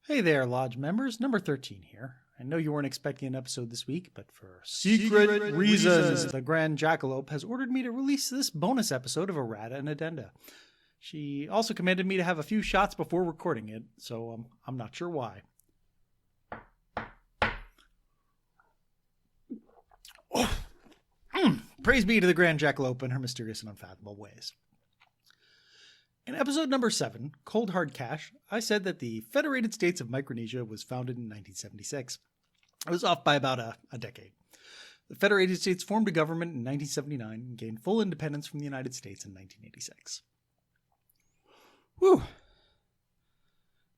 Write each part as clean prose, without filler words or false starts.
Hey there, Lodge members. Number 13 here. I know you weren't expecting an episode this week, but for secret reasons, the Grand Jackalope has ordered me to release this bonus episode of Errata and Addenda. She also commanded me to have a few shots before recording it, so I'm not sure why. Praise be to the Grand Jackalope and her mysterious and unfathomable ways. In episode number 7, Cold Hard Cash, I said that the Federated States of Micronesia was founded in 1976. I was off by about a decade. The Federated States formed a government in 1979 and gained full independence from the United States in 1986. Whew.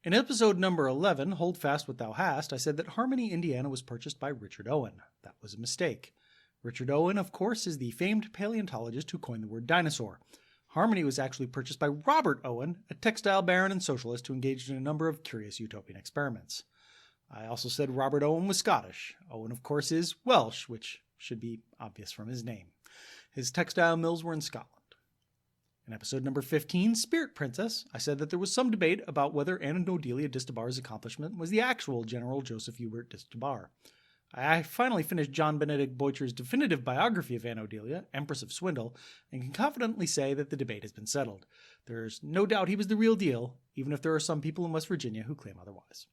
In episode number 11, Hold Fast What Thou Hast, I said that Harmony, Indiana was purchased by Richard Owen. That was a mistake. Richard Owen, of course, is the famed paleontologist who coined the word dinosaur. Harmony was actually purchased by Robert Owen, a textile baron and socialist who engaged in a number of curious utopian experiments. I also said Robert Owen was Scottish. Owen, of course, is Welsh, which should be obvious from his name. His textile mills were in Scotland. In episode number 15, Spirit Princess, I said that there was some debate about whether Anna Odelia Distabar's accomplishment was the actual General Joseph Hubert Distabar. I finally finished John Benedict Boycher's definitive biography of Anne Odelia, Empress of Swindle, and can confidently say that the debate has been settled. There's no doubt he was the real deal, even if there are some people in West Virginia who claim otherwise.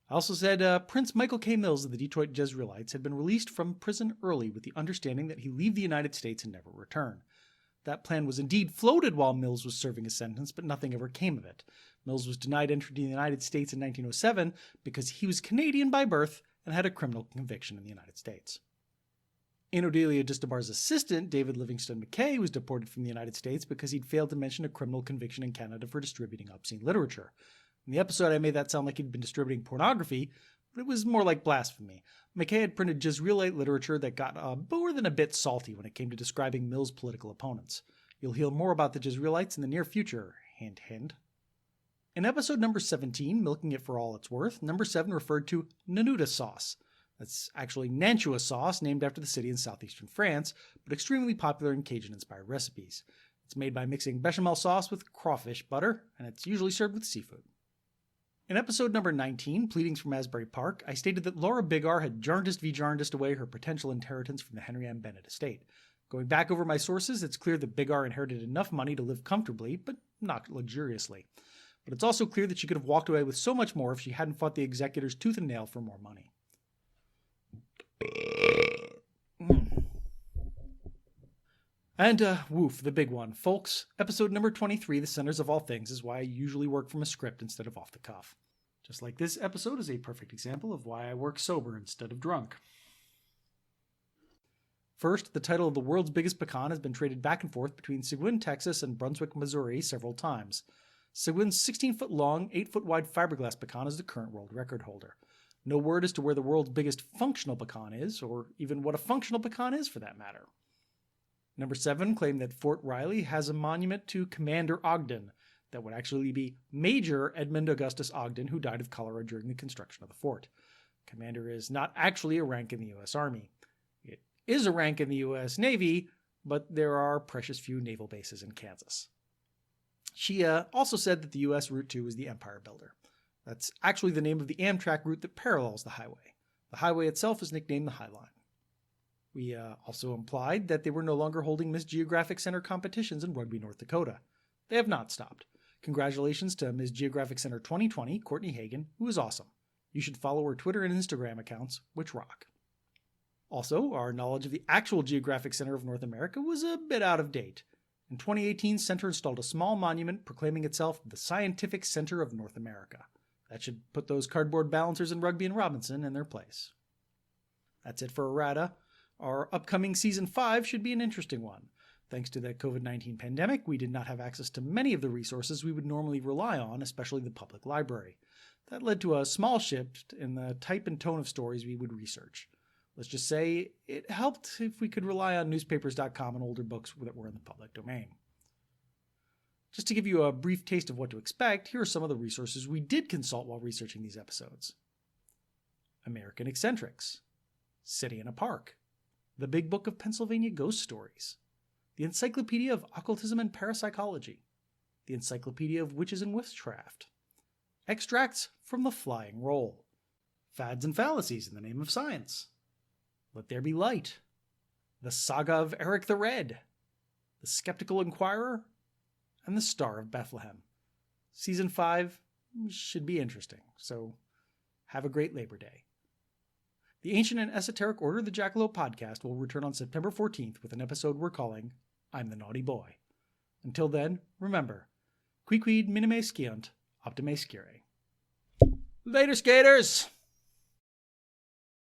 I also said Prince Michael K. Mills of the Detroit Jezreelites had been released from prison early with the understanding that he leave the United States and never return. That plan was indeed floated while Mills was serving his sentence, but nothing ever came of it. Mills was denied entry to the United States in 1907 because he was Canadian by birth and had a criminal conviction in the United States. Anne Odelia Distabar's assistant, David Livingston McKay, was deported from the United States because he'd failed to mention a criminal conviction in Canada for distributing obscene literature. In the episode, I made that sound like he'd been distributing pornography, but it was more like blasphemy. McKay had printed Jezreelite literature that got more than a bit salty when it came to describing Mills' political opponents. You'll hear more about the Jezreelites in the near future, hint, hint. In episode number 17, Milking It for All It's Worth, number 7 referred to Nanuta sauce. That's actually Nantua sauce, named after the city in southeastern France, but extremely popular in Cajun-inspired recipes. It's made by mixing bechamel sauce with crawfish butter, and it's usually served with seafood. In episode number 19, Pleadings from Asbury Park, I stated that Laura Bigar had jaundiced away her potential inheritance from the Henry M. Bennett estate. Going back over my sources, it's clear that Bigar inherited enough money to live comfortably, but not luxuriously. But it's also clear that she could have walked away with so much more if she hadn't fought the executors tooth and nail for more money. And, woof, the big one. Folks, episode number 23, The Centers of All Things, is why I usually work from a script instead of off the cuff. Just like this episode is a perfect example of why I work sober instead of drunk. First, the title of the world's biggest pecan has been traded back and forth between Seguin, Texas, and Brunswick, Missouri several times. Seguin's 16-foot-long, 8-foot-wide fiberglass pecan is the current world record holder. No word as to where the world's biggest functional pecan is, or even what a functional pecan is for that matter. Number 7 claimed that Fort Riley has a monument to Commander Ogden. That would actually be Major Edmund Augustus Ogden, who died of cholera during the construction of the fort. Commander is not actually a rank in the U.S. Army. It is a rank in the U.S. Navy, but there are precious few naval bases in Kansas. She also said that the U.S. Route 2 is the Empire Builder. That's actually the name of the Amtrak route that parallels the highway. The highway itself is nicknamed the High Line. We also implied that they were no longer holding Miss Geographic Center competitions in Rugby, North Dakota. They have not stopped. Congratulations to Miss Geographic Center 2020, Courtney Hagen, who is awesome. You should follow her Twitter and Instagram accounts, which rock. Also, our knowledge of the actual Geographic Center of North America was a bit out of date. In 2018, Center installed a small monument proclaiming itself the Scientific Center of North America. That should put those cardboard balancers in Rugby and Robinson in their place. That's it for Errata. Our upcoming Season 5 should be an interesting one. Thanks to the COVID-19 pandemic, we did not have access to many of the resources we would normally rely on, especially the public library. That led to a small shift in the type and tone of stories we would research. Let's just say it helped if we could rely on newspapers.com and older books that were in the public domain. Just to give you a brief taste of what to expect, here are some of the resources we did consult while researching these episodes. American Eccentrics, City in a Park, The Big Book of Pennsylvania Ghost Stories, The Encyclopedia of Occultism and Parapsychology, The Encyclopedia of Witches and Witchcraft, extracts from the Flying Roll, Fads and Fallacies in the Name of Science, Let There Be Light, The Saga of Eric the Red, The Skeptical Inquirer, and The Star of Bethlehem. Season 5 should be interesting, so have a great Labor Day. The Ancient and Esoteric Order of the Jackalope podcast will return on September 14th with an episode we're calling I'm the Naughty Boy. Until then, remember, Quid minime sciunt, optime scire. Later, skaters!